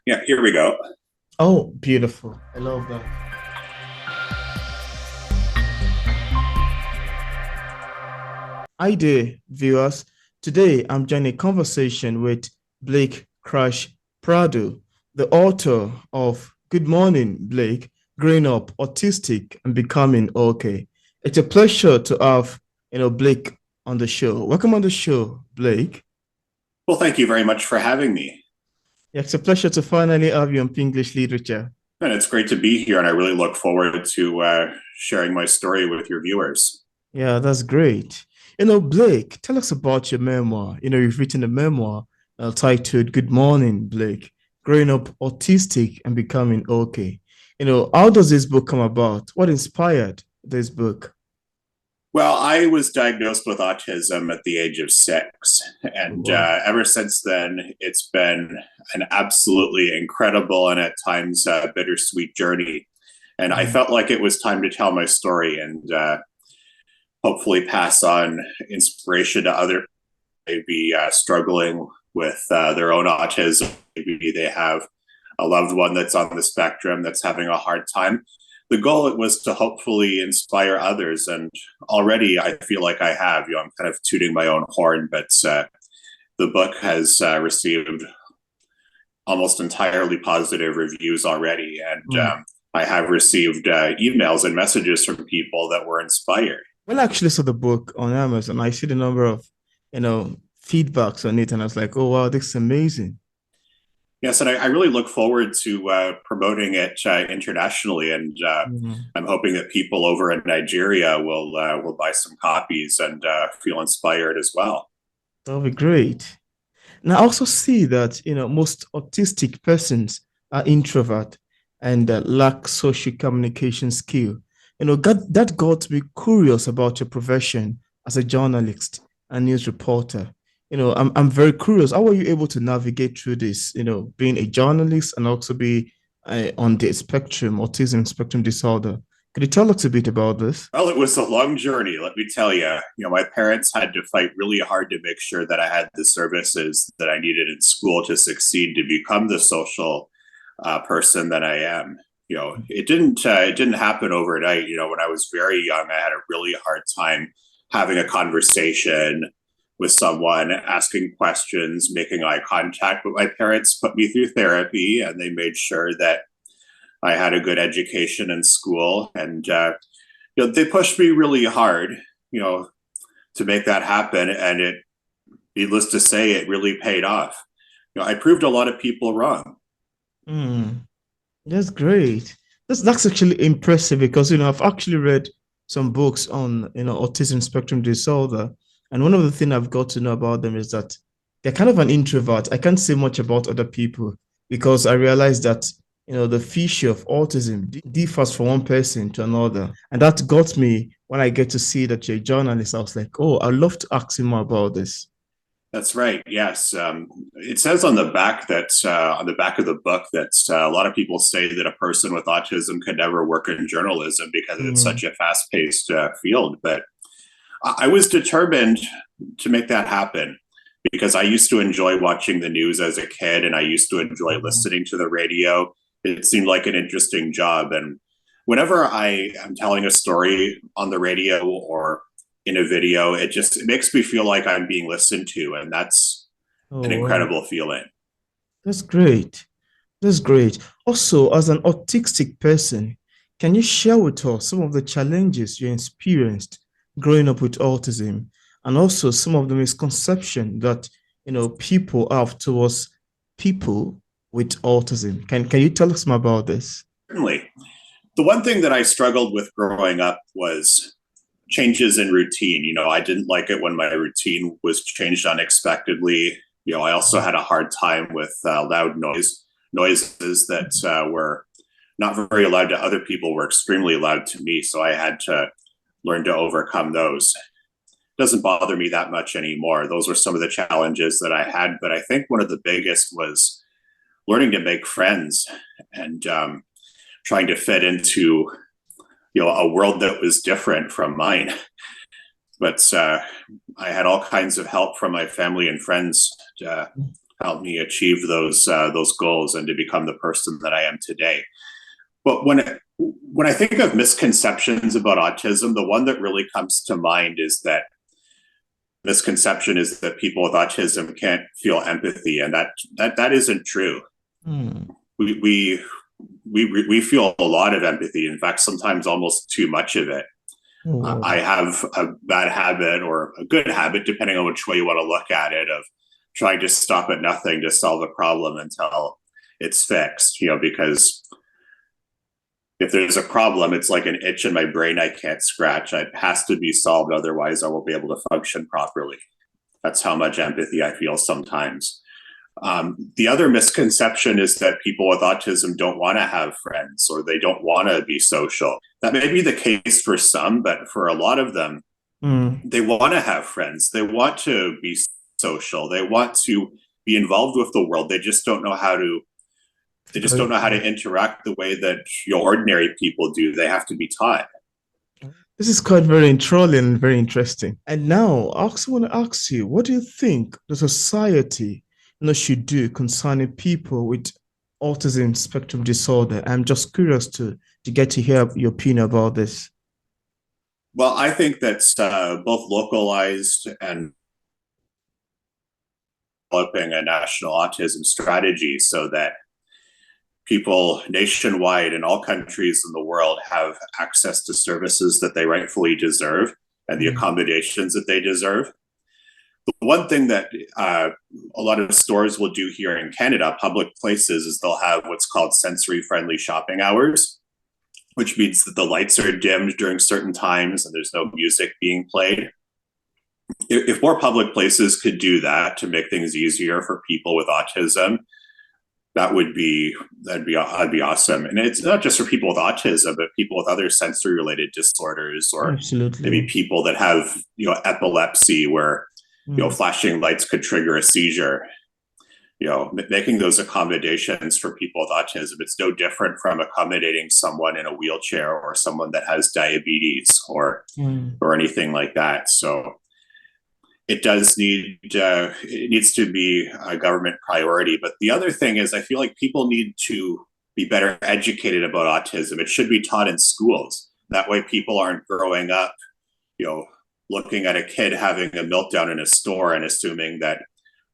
Yeah, here we go. Oh, beautiful. I love that. Hi there, viewers. Today, I'm joining a conversation with Blake Crash Prado, the author of Good Morning, Blake, Growing Up Autistic and Becoming Okay. It's a pleasure to have, Blake on the show. Welcome on the show, Blake. Well, thank you very much for having me. Yeah, it's a pleasure to finally have you on English Literature. And it's great to be here, and I really look forward to sharing my story with your viewers. Yeah, that's great. Blake, tell us about your memoir. You've written a memoir titled Good Morning, Blake, Growing Up Autistic and Becoming Okay. How does this book come about? What inspired this book? Well, I was diagnosed with autism at the age of 6. Oh, And wow. ever since then, it's been an absolutely incredible and at times bittersweet journey. And I Mm, felt like it was time to tell my story and hopefully pass on inspiration to other maybe struggling with their own autism. Maybe they have a loved one that's on the spectrum that's having a hard time. The goal it was to hopefully inspire others, and already I feel like I have. I'm kind of tooting my own horn, but the book has received almost entirely positive reviews already, and mm. I have received emails and messages from people that were inspired. Well, I actually saw the book on Amazon. I see the number of, feedbacks on it, and I was like, oh, wow, this is amazing. Yes, and I really look forward to promoting it internationally, and Mhm. I'm hoping that people over in Nigeria will buy some copies and feel inspired as well. That'll be great. Now, I also see that, most autistic persons are introvert and lack social communication skill. That got me curious about your profession as a journalist and news reporter. I'm very curious. How were you able to navigate through this, being a journalist and also be on the spectrum, autism spectrum disorder? Could you tell us a bit about this? Well, it was a long journey, let me tell you. My parents had to fight really hard to make sure that I had the services that I needed in school to succeed to become the social person that I am. It didn't happen overnight. When I was very young, I had a really hard time having a conversation with someone, asking questions, making eye contact. But my parents put me through therapy, and they made sure that I had a good education in school, and they pushed me really hard, you know, to make that happen. And it, needless to say, it really paid off. I proved a lot of people wrong. Hmm. That's great. That's actually impressive because I've actually read some books on autism spectrum disorder, and one of the things I've got to know about them is that they're kind of an introvert. I can't say much about other people because I realized that the feature of autism differs from one person to another, and that got me when I get to see that you're a journalist. I was like, oh, I'd love to ask you more about this. That's right. Yes, it says on the back of the book that a lot of people say that a person with autism could never work in journalism because it's such Mm, a fast-paced field. But I was determined to make that happen because I used to enjoy watching the news as a kid, and I used to enjoy mm, listening to the radio. It seemed like an interesting job. And whenever I am telling a story on the radio or in a video, it makes me feel like I'm being listened to. And that's an oh, wow. incredible feeling. That's great. That's great. Also, as an autistic person, can you share with us some of the challenges you experienced growing up with autism and also some of the misconception that people have towards people with autism? Can you tell us more about this? Certainly. The one thing that I struggled with growing up was changes in routine. I didn't like it when my routine was changed unexpectedly. I also had a hard time with loud noises that were not very loud to other people were extremely loud to me. So I had to learn to overcome those. It doesn't bother me that much anymore. Those were some of the challenges that I had. But I think one of the biggest was learning to make friends and trying to fit into a world that was different from mine. But I had all kinds of help from my family and friends those goals and to become the person that I am today. But when I think of misconceptions about autism, the one that really comes to mind is that misconception is that people with autism can't feel empathy, and that isn't true. Mm. We we we feel a lot of empathy. In fact, sometimes almost too much of it. Oh, I have a bad habit or a good habit, depending on which way you want to look at it, of trying to stop at nothing to solve a problem until it's fixed. Because if there's a problem, it's like an itch in my brain I can't scratch. It has to be solved, otherwise I won't be able to function properly. That's how much empathy I feel sometimes. The other misconception is that people with autism don't want to have friends or they don't want to be social. That may be the case for some, but for a lot of them, mm. they want to have friends. They want to be social. They want to be involved with the world. They just don't know how to. They just Very don't know how true. to interact the way that ordinary people do. They have to be taught. This is quite very enthralling and very interesting. And now, I also want to ask you, what do you think the society, should do concerning people with autism spectrum disorder? I'm just curious to get to hear your opinion about this. Well, I think that's both localized and developing a national autism strategy so that people nationwide in all countries in the world have access to services that they rightfully deserve and the Mm. accommodations that they deserve. The one thing that a lot of stores will do here in Canada, public places, is they'll have what's called sensory friendly shopping hours, which means that the lights are dimmed during certain times and there's no music being played. If more public places could do that to make things easier for people with autism, that'd be awesome. And it's not just for people with autism, but people with other sensory related disorders, or maybe Absolutely. people that have epilepsy, where Mm. flashing lights could trigger a seizure. Making those accommodations for people with autism, it's no different from accommodating someone in a wheelchair or someone that has diabetes Mm. or anything like that. So it needs to be a government priority. But the other thing is, I feel like people need to be better educated about autism. It should be taught in schools. That way people aren't growing up, you know, looking at a kid having a meltdown in a store and assuming that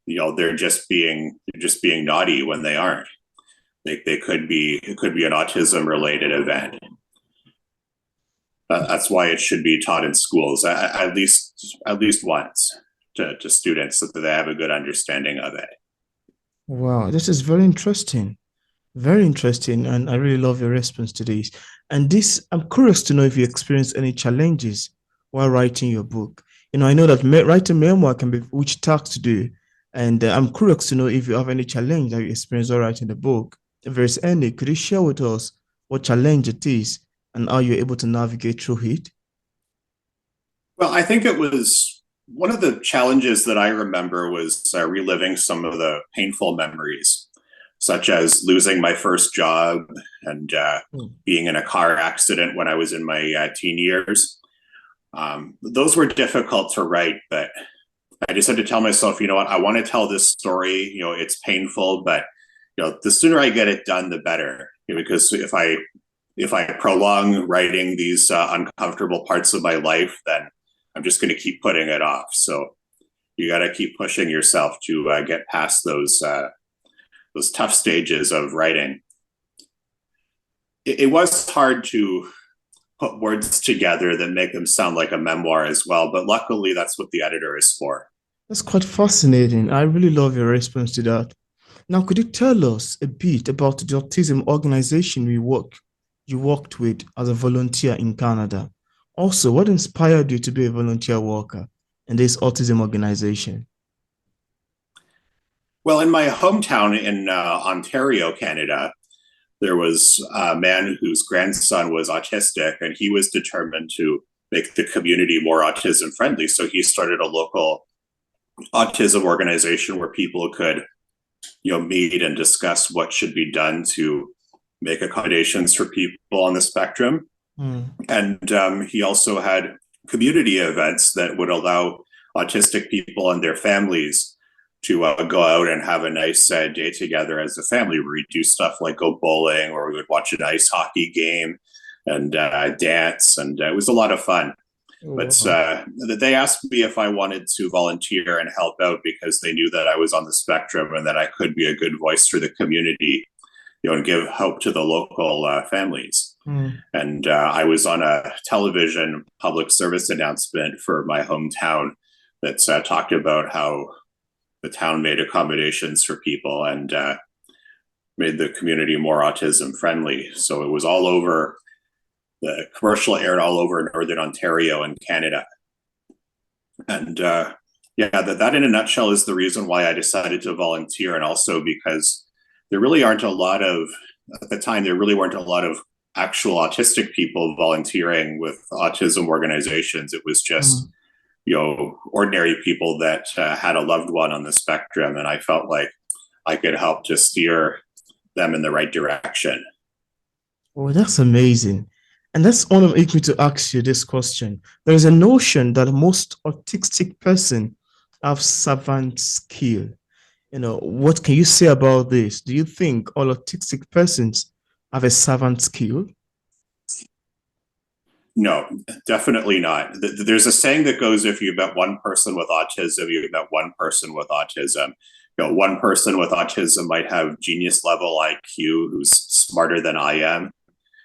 they're just being naughty when they aren't. They could be It could be an autism related event. That's why it should be taught in schools at least once to students so that they have a good understanding of it. Wow, this is very interesting. Very interesting. And I really love your response to this. And this, I'm curious to know if you experienced any challenges while writing your book. I know that writing memoir can be which task to do. And I'm curious to know if you have any challenge that you experienced while writing the book. If there's any, could you share with us what challenge it is and how you're able to navigate through it? Well, I think it was one of the challenges that I remember was reliving some of the painful memories, such as losing my first job and Mm. being in a car accident when I was in my teen years. Those were difficult to write, but I just had to tell myself, you know what, I want to tell this story. It's painful, but the sooner I get it done, the better. Because if I prolong writing these uncomfortable parts of my life, then I'm just going to keep putting it off. So you got to keep pushing yourself to get past those tough stages of writing. It was hard to put words together that make them sound like a memoir as well, but luckily that's what the editor is for. That's quite fascinating. I really love your response to that. Now, could you tell us a bit about the autism organization you worked with as a volunteer in Canada? Also, what inspired you to be a volunteer worker in this autism organization? Well, in my hometown in Ontario, Canada, there was a man whose grandson was autistic, and he was determined to make the community more autism friendly. So he started a local autism organization where people could, meet and discuss what should be done to make accommodations for people on the spectrum. Mm. And he also had community events that would allow autistic people and their families to go out and have a nice day together as a family where we do stuff like go bowling, or we would watch an ice hockey game and dance. And it was a lot of fun. Oh, But wow. they asked me if I wanted to volunteer and help out because they knew that I was on the spectrum and that I could be a good voice for the community, and give hope to the local families. Mm. And I was on a television public service announcement for my hometown that talked about how the town made accommodations for people and made the community more autism friendly. So it was all over the commercial aired all over Northern Ontario and Canada. And yeah, that in a nutshell is the reason why I decided to volunteer. And also because there really aren't a lot of, at the time, there really weren't a lot of actual autistic people volunteering with autism organizations. It was just, Mm. ordinary people that had a loved one on the spectrum. And I felt like I could help to steer them in the right direction. Oh, that's amazing. And that's what makes me to ask you this question. There is a notion that most autistic person have savant skill. What can you say about this? Do you think all autistic persons have a savant skill? No, definitely not. There's a saying that goes, if you met one person with autism, you met one person with autism. One person with autism might have genius level IQ who's smarter than I am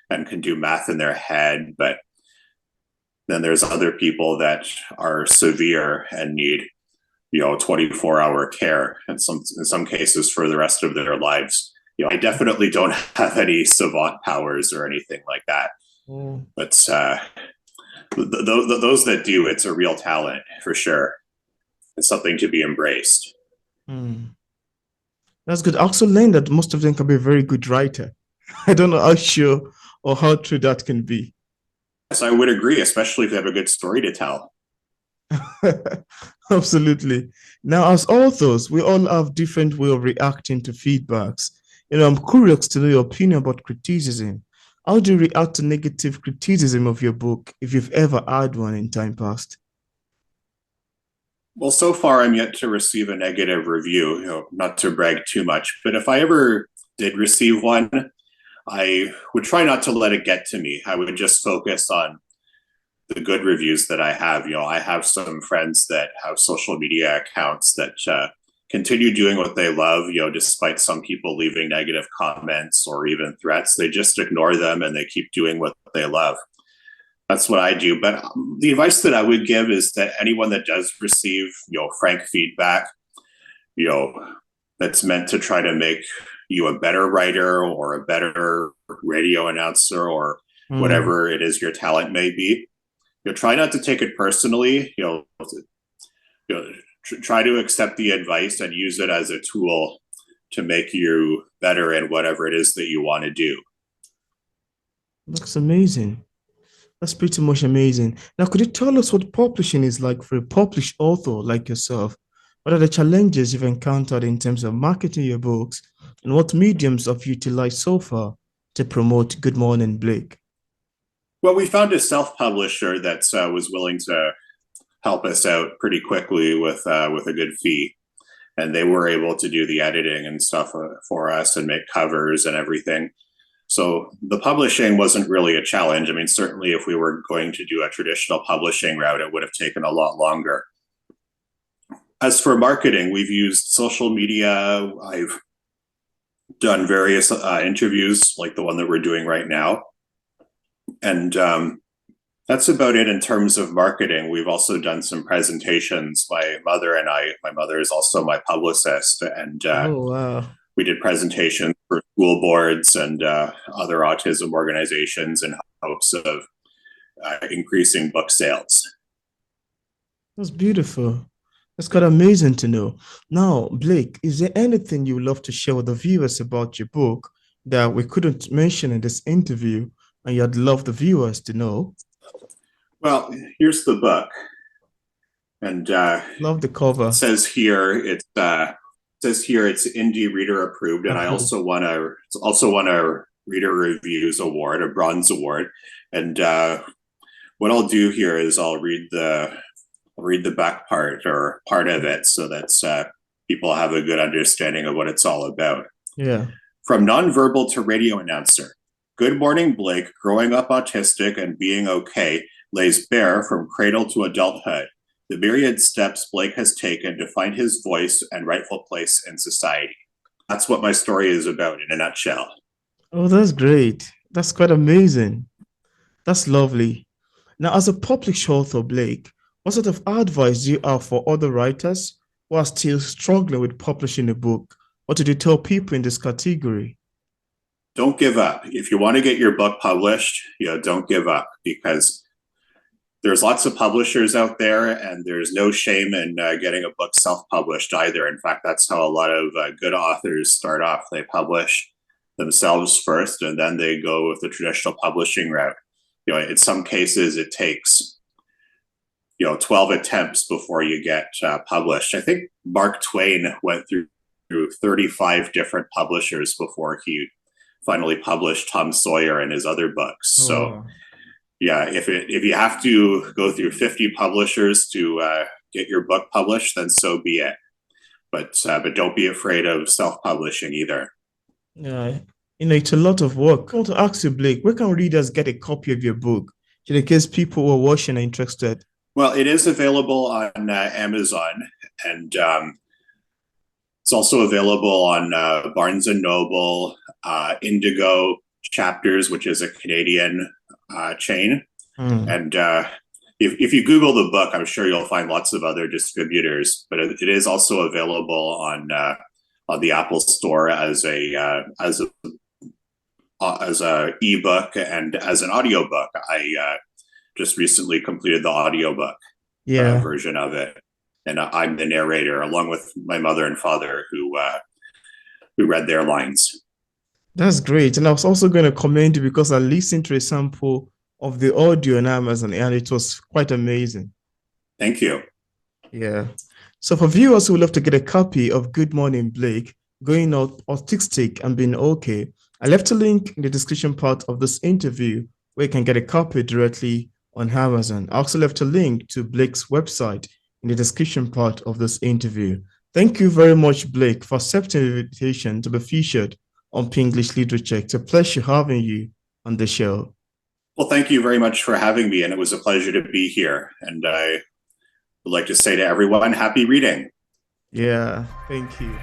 and can do math in their head. But then there's other people that are severe and need, 24-hour care and in some cases for the rest of their lives. I definitely don't have any savant powers or anything like that. Mm. But those that do, it's a real talent for sure. It's something to be embraced. Mm. That's good. I also learned that most of them can be a very good writer. I don't know how sure or how true that can be. Yes, I would agree, especially if they have a good story to tell. Absolutely. Now, as authors, we all have different way of reacting to feedbacks. I'm curious to know your opinion about criticism. How do you react to negative criticism of your book if you've ever had one in time past? Well, so far I'm yet to receive a negative review, not to brag too much, but if I ever did receive one, I would try not to let it get to me. I would just focus on the good reviews that I have. I have some friends that have social media accounts that continue doing what they love, despite some people leaving negative comments or even threats. They just ignore them and they keep doing what they love. That's what I do. But the advice that I would give is that anyone that does receive, frank feedback, you know, that's meant to try to make you a better writer or a better radio announcer or Mm. whatever it is your talent may be, try not to take it personally. Try to accept the advice and use it as a tool to make you better in whatever it is that you want to do. Looks amazing. That's pretty much amazing. Now, could you tell us what publishing is like for a published author like yourself? What are the challenges you've encountered in terms of marketing your books, and what mediums have you utilized so far to promote Good Morning Blake? Well, we found a self-publisher that was willing to help us out pretty quickly with a good fee, and they were able to do the editing and stuff for us and make covers and everything. So the publishing wasn't really a challenge. I mean, certainly if we were going to do a traditional publishing route, it would have taken a lot longer. As for marketing, we've used social media. I've done various interviews like the one that we're doing right now. And that's about it in terms of marketing. We've also done some presentations. My mother is also my publicist, and Oh, wow. we did presentations for school boards and other autism organizations in hopes of increasing book sales. That's beautiful. That's quite amazing to know. Now, Blake, is there anything you would love to share with the viewers about your book that we couldn't mention in this interview and you'd love the viewers to know? Well, here's the book, and Love the it cover. says here it's indie reader approved, and I Approved. also won a reader reviews award, a bronze award. And what I'll do here is I'll read the back part or part of it. So that's people have a good understanding of what it's all about. Yeah. From nonverbal to radio announcer, Good Morning Blake, growing up autistic and being okay, lays bare from cradle to adulthood the myriad steps Blake has taken to find his voice and rightful place in society. That's what my story is about in a nutshell. Oh, that's great. That's quite amazing. That's lovely. Now, as a published author, Blake, what sort of advice do you have for other writers who are still struggling with publishing a book? What do you tell people in this category? Don't give up. If you want to get your book published, don't give up, because there's lots of publishers out there, and there's no shame in getting a book self-published either. In fact, that's how a lot of good authors start off. They publish themselves first, and then they go with the traditional publishing route. In some cases, it takes 12 attempts before you get published. I think Mark Twain went through 35 different publishers before he finally published Tom Sawyer and his other books. Oh, So wow. yeah, if you have to go through 50 publishers to get your book published, then so be it. But don't be afraid of self-publishing either. Yeah, it's a lot of work. I want to ask you, Blake, where can readers get a copy of your book in case people who are watching are interested? Well, it is available on Amazon, and it's also available on Barnes and Noble, Indigo Chapters, which is a Canadian chain. And if you Google the book, I'm sure you'll find lots of other distributors. But it is also available on the Apple Store as a ebook and as an audiobook. I just recently completed the audiobook Yeah, version of it, and I'm the narrator along with my mother and father who read their lines. that's great. And I was also going to commend you because I listened to a sample of the audio on Amazon and it was quite amazing. Thank you. Yeah. So for viewers who would love to get a copy of Good Morning Blake, Going Out Autistic and Being Okay, I left a link in the description part of this interview where you can get a copy directly on Amazon. I also left a link to Blake's website in the description part of this interview. Thank you very much, Blake, for accepting the invitation to be featured on Pinglish Literature. It's a pleasure having you on the show. Well, thank you very much for having me, and it was a pleasure to be here. And I would like to say to everyone, happy reading. Yeah, thank you.